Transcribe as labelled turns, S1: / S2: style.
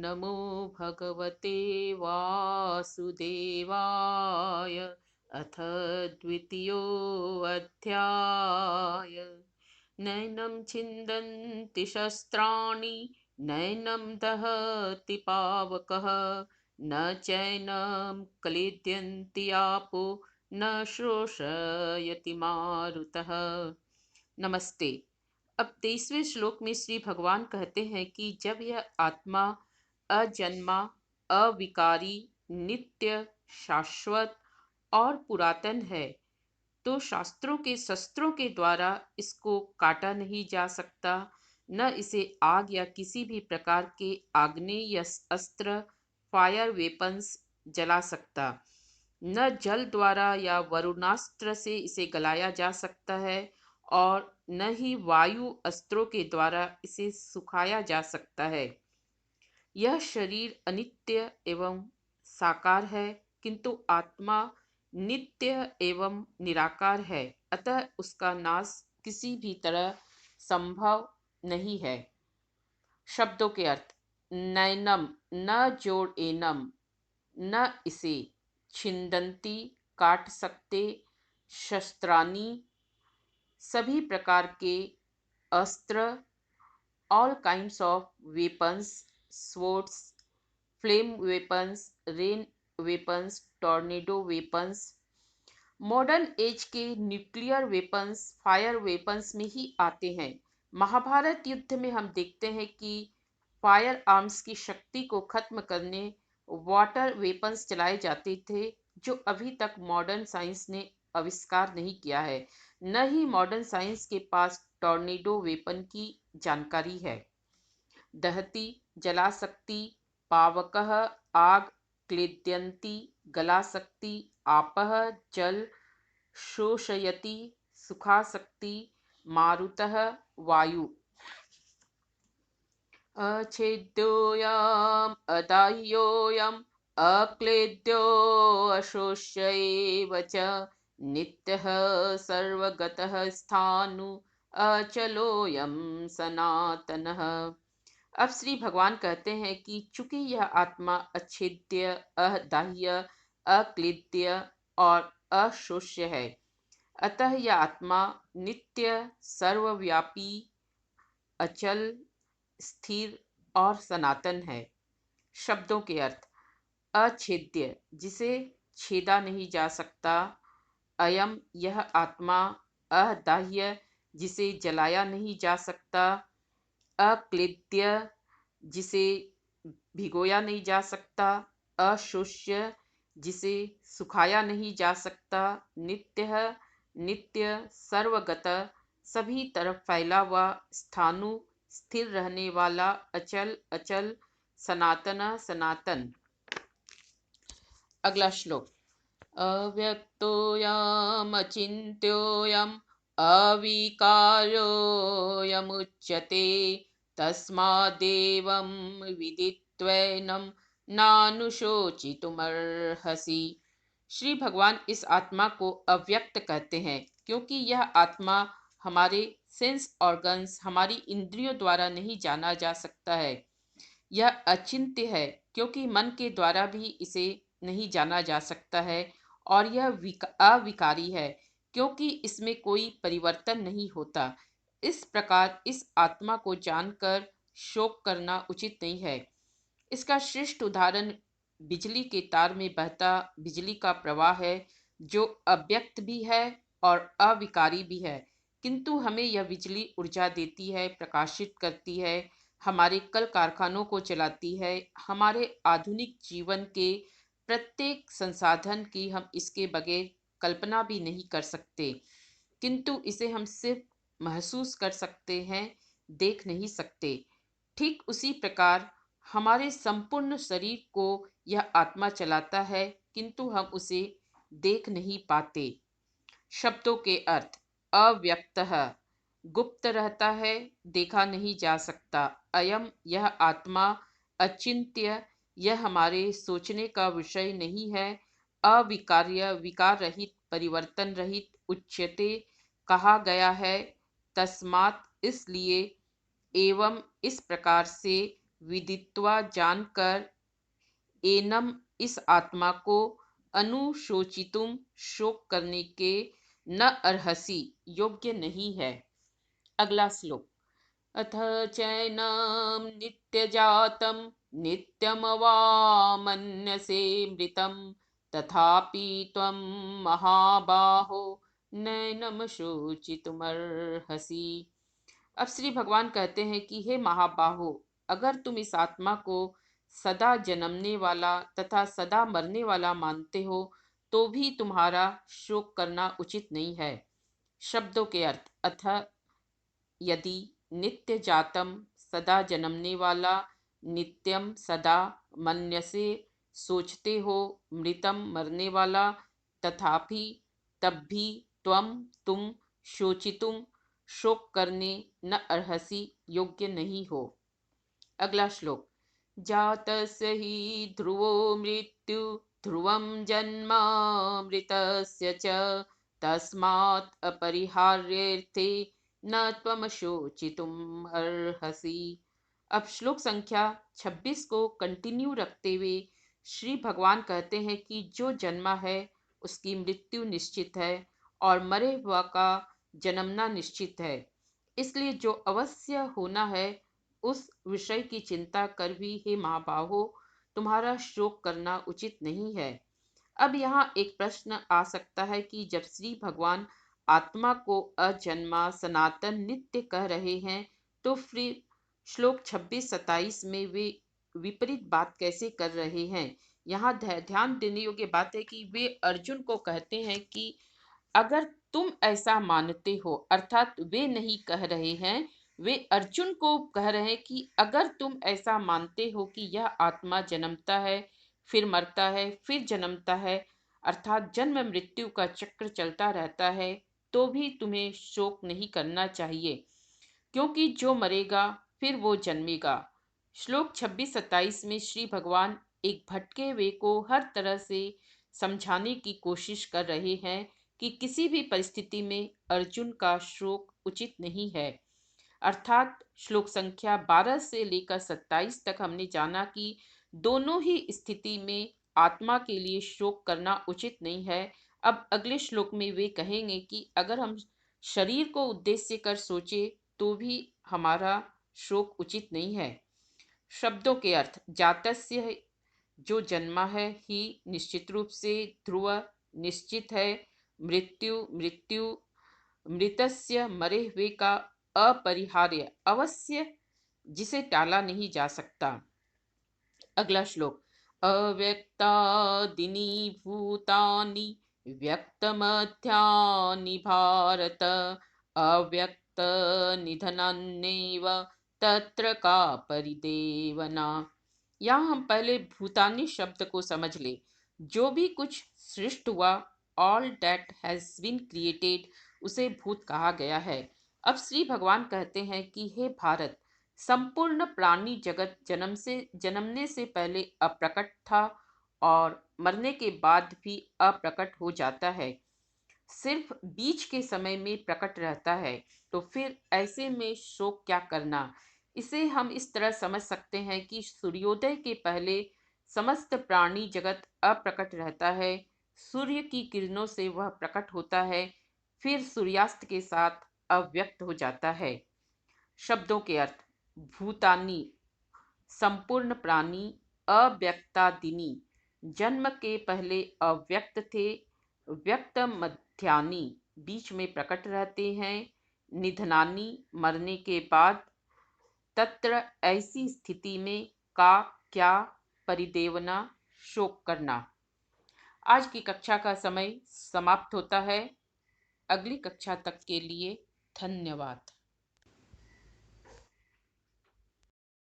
S1: नमो भगवते वासुदेवाय। अथ द्वितीयोऽध्याय। नैनं छिन्दन्ति शस्त्राणि नैनं दहति पावकः न चैनं क्लेद्यन्ति आपो न शोषयति मारुतः। नमस्ते। अब 23वें श्लोक में श्री भगवान कहते हैं कि जब यह आत्मा अजन्मा, अविकारी, नित्य, शाश्वत और पुरातन है, तो शास्त्रों के शस्त्रों के द्वारा इसको काटा नहीं जा सकता, न इसे आग या किसी भी प्रकार के आग्नेय अस्त्र, फायर वेपन्स जला सकता, न जल द्वारा या वरुणास्त्र से इसे गलाया जा सकता है, और न ही वायु अस्त्रों के द्वारा इसे सुखाया जा सकता है। यह शरीर अनित्य एवं साकार है, किंतु आत्मा नित्य एवं निराकार है, अतः उसका नाश किसी भी तरह संभव नहीं है। शब्दों के अर्थ। नैनम न जोड़ एनम, न इसे, छिंदंती काट सकते, शस्त्रानी सभी प्रकार के अस्त्र, all kinds of weapons, swords, flame weapons, rain weapons, tornado weapons. Modern age के न्यूक्लियर वेपन्स फायर वेपन्स में ही आते हैं। महाभारत युद्ध में हम देखते हैं कि फायर आर्म्स की शक्ति को खत्म करने वाटर वेपन्स चलाए जाते थे, जो अभी तक मॉडर्न साइंस ने आविष्कार नहीं किया है। न ही मॉडर्न साइंस के पास टॉर्नेडो वेपन की जानकारी है। दहती जला सकती, पावकः आग, क्लेद्यन्ति गला सकती, आपः जल, शोषयति सुखा सकती, मारुतः वायु। अच्छेद्योऽयम् अदाह्योऽयम् अक्लेद्यो अशोष्य एव च नित्यः सर्वगतः स्थाणु अचलोऽयं सनातनः। अब श्री भगवान कहते हैं कि चूंकि यह आत्मा अच्छेद्य, अदाह्य, अक्लेद्य और अशोष्य है, अतः यह आत्मा नित्य, सर्वव्यापी, अचल, स्थिर और सनातन है। शब्दों के अर्थ। अछेद्य, जिसे छेदा नहीं जा सकता। अयम, यह आत्मा। अदाह्य, जिसे जलाया नहीं जा सकता। अक्लेद्य, जिसे भिगोया नहीं जा सकता। अशोष्य, जिसे सुखाया नहीं जा सकता। नित्य, नित्य, सर्वगत, सभी तरफ फैला हुआ। स्थाणु, स्थिर रहने वाला। अचल, अचल। सनातन, सनातन। अगला श्लोक। अव्यक्तोऽयमचिन्त्योऽयम् अविकार्योऽयमुच्यते तस्मादेवं विदित्वैनं नानुशोचितुमर्हसि। श्री भगवान इस आत्मा को अव्यक्त कहते हैं, क्योंकि यह आत्मा हमारे सेंस ऑर्गन्स, हमारी इंद्रियों द्वारा नहीं जाना जा सकता है। यह अचिंत्य है, क्योंकि मन के द्वारा भी इसे नहीं जाना जा सकता है, और यह अविकारी है, क्योंकि इसमें कोई परिवर्तन नहीं होता। इस प्रकार इस आत्मा को जानकर शोक करना उचित नहीं है। इसका श्रेष्ठ उदाहरण बिजली के तार में बहता बिजली का प्रवाह है, जो अव्यक्त भी है और अविकारी भी है, किंतु हमें यह बिजली ऊर्जा देती है, प्रकाशित करती है, हमारे कल कारखानों को चलाती है, हमारे आधुनिक जीवन के प्रत्येक संसाधन की हम इसके बगैर कल्पना भी नहीं कर सकते, किंतु इसे हम सिर्फ महसूस कर सकते हैं, देख नहीं सकते। ठीक उसी प्रकार हमारे संपूर्ण शरीर को यह आत्मा चलाता है, किंतु हम उसे देख नहीं पाते। शब्दों के अर्थ। अव्यक्तः, गुप्त रहता है, देखा नहीं जा सकता। अयम, यह आत्मा। अचिंत्य, यह हमारे सोचने का विषय नहीं है। अविकार्य, विकार रहित, परिवर्तन रहित। उच्यते, कहा गया है। तस्मात्, इसलिए। एवं, इस प्रकार से। विदित्वा जानकर एनम इस आत्मा को अनुशोचितुम शोक करने के न अर्हसि योग्य नहीं है। अगला श्लोक। अथ चैनं नित्यजातं नित्यमवामन्यसे मृतं तथापि त्वं महाबाहो नैनं शोचितुमर्हसि। अब श्री भगवान कहते हैं कि हे महाबाहो, अगर तुम इस आत्मा को सदा जन्मने वाला तथा सदा मरने वाला मानते हो तो भी तुम्हारा शोक करना उचित नहीं है। शब्दों के अर्थ। अथ यदि नित्य जातम सदा जन्मने वाला, नित्यम सदा, मन्यसे सोचते हो, मृतम मरने वाला, तथापि तब भी, त्वम तुम, शोचितुम शोक करने न अर्हसि योग्य नहीं हो। अगला श्लोक। जातस्य हि ध्रुवो मृत्यु ध्रुवं जन्म मृतस्य च तस्मात् अपरिहार्येऽर्थे न त्वम शोचितुम अर्हसि। अब श्लोक संख्या 26 को कंटिन्यू रखते हुए श्री भगवान कहते हैं कि जो जन्मा है उसकी मृत्यु निश्चित है और मरे हुआ का जन्मना निश्चित है, इसलिए जो अवश्य होना है उस विषय की चिंता कर भी हे महाबाहो तुम्हारा शोक करना उचित नहीं है। अब यहाँ एक प्रश्न आ सकता है कि जब श्री भगवान आत्मा को अजन्मा सनातन नित्य कह रहे हैं तो फिर श्लोक 26-27 में वे विपरीत बात कैसे कर रहे हैं। यहाँ ध्यान देने योग्य बात है कि वे अर्जुन को कहते हैं कि अगर तुम ऐसा मानते हो, अर्थात वे नहीं कह रहे हैं, वे अर्जुन को कह रहे हैं कि अगर तुम ऐसा मानते हो कि यह आत्मा जन्मता है फिर मरता है फिर जन्मता है, अर्थात जन्म मृत्यु का चक्र चलता रहता है, तो भी तुम्हें शोक नहीं करना चाहिए, क्योंकि जो मरेगा फिर वो जन्मेगा। श्लोक 26-27 में श्री भगवान एक भटके हुए को हर तरह से समझाने की कोशिश कर रहे हैं कि किसी भी परिस्थिति में अर्जुन का शोक उचित नहीं है। अर्थात श्लोक संख्या 12 से लेकर 27 तक हमने जाना कि दोनों ही स्थिति में आत्मा के लिए शोक करना उचित नहीं है। अब अगले श्लोक में वे कहेंगे कि अगर हम शरीर को उद्देश्य कर सोचे तो भी हमारा शोक उचित नहीं है। शब्दों के अर्थ। जातस्य जो जन्मा है, ही निश्चित रूप से, ध्रुव निश्चित है, मृत्यु मृत्यु, मृतस्य मरे हुए का, अपरिहार्य अवश्य जिसे टाला नहीं जा सकता। अगला श्लोक। अव्यक्तादीनि भूतानि व्यक्तमध्यानि भारत अव्यक्त निधनान्नेव तत्र का परिदेवना। यहाँ हम पहले भूतानी शब्द को समझ ले। जो भी कुछ सृष्ट हुआ, all that has been created, उसे भूत कहा गया है। अब श्री भगवान कहते हैं कि हे भारत, संपूर्ण प्राणी जगत जन्मने से पहले अप्रकट था और मरने के बाद भी अप्रकट हो जाता है, सिर्फ बीच के समय में प्रकट रहता है। तो फिर ऐसे में शोक क्या करना। इसे हम इस तरह समझ सकते हैं कि सूर्योदय के पहले समस्त प्राणी जगत अप्रकट रहता है, सूर्य की किरणों से वह प्रकट होता है, फिर सूर्यास्त के साथ अव्यक्त हो जाता है। शब्दों के अर्थ। भूतानी संपूर्ण प्राणी, अव्यक्तादिनी जन्म के पहले अव्यक्त थे, व्यक्त मध्यानि बीच में प्रकट रहते हैं, निधनानी मरने के बाद, तत्र ऐसी स्थिति में, का क्या, परिदेवना शोक करना। आज की कक्षा का समय समाप्त होता है। अगली कक्षा तक के लिए धन्यवाद।